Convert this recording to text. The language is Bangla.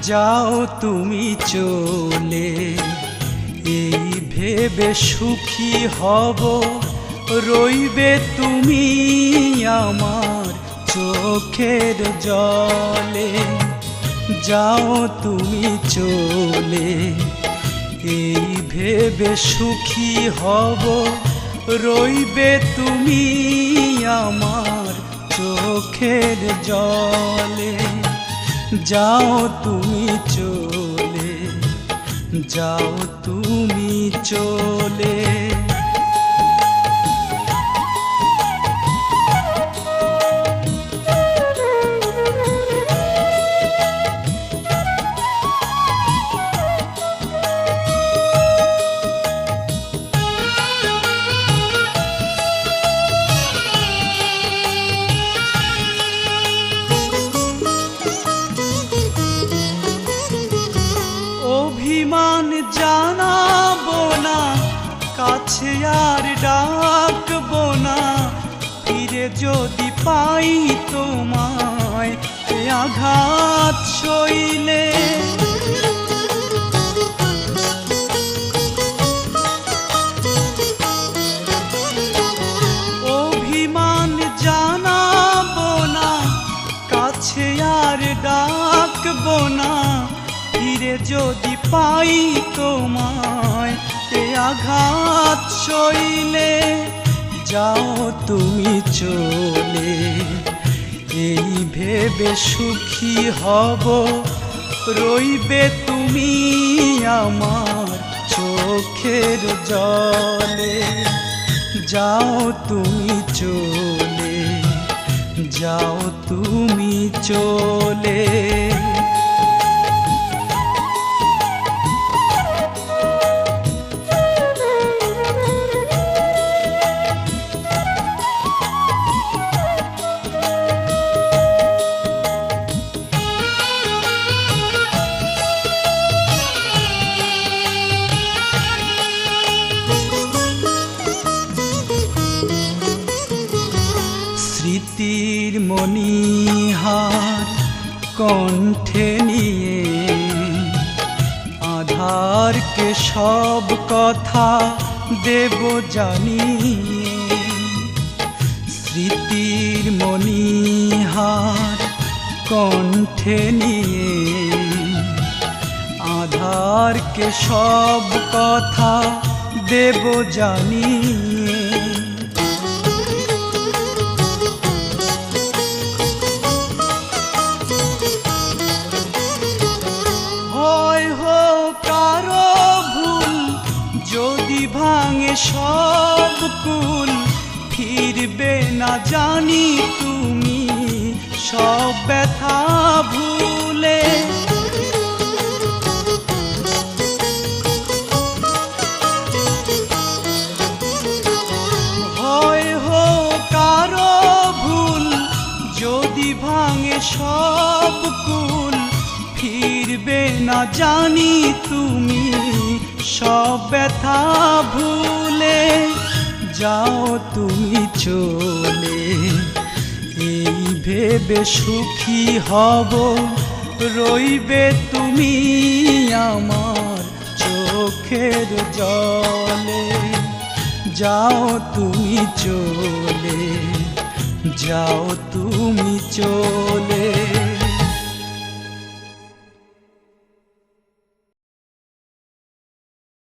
যাও তুমি চলে, এই ভেবে সুখী হব, রইবে তুমি আমার চোখের জলে। যাও তুমি চলে, এই ভেবে সুখী হব, রইবে তুমি আমার চোখের জলে। যাও তুমি চলে, যাও তুমি চলে। অভিমান জানাবো না, কাছে আর ডাকবো না, ফিরে যদি পাই তোমায় আঘাত সইলে। অভিমান জানাবো না, কাছে আর ডাকবো না, ফিরে যদি পাই তোমায় আঘাত সইলে। যাও তুমি চলে, এই ভেবে সুখী হব, রইবে তুমি আমার চোখের জলে। যাও তুমি চলে, যাও তুমি চলে। স্মৃতির মণিহার কণ্ঠে নিয়ে, আধারকে সব কথা দেব জানিয়ে। স্মৃতির মণিহার কণ্ঠে নিয়ে, আধারকে সব কথা দেব জানিয়ে। যদি ভাঙে সব কুল, ফিরবে না জানি তুমি সব ব্যথা ভুলে। হয় হোক কারো ভুল, যদি ভাঙে সব কুল, ফিরবে না জানি তুমি সব ব্যথা ভুলে। যাও তুমি চলে, এই ভেবে সুখী হব, রইবে তুমি আমার চোখের জলে। যাও তুমি চলে, যাও তুমি চলে।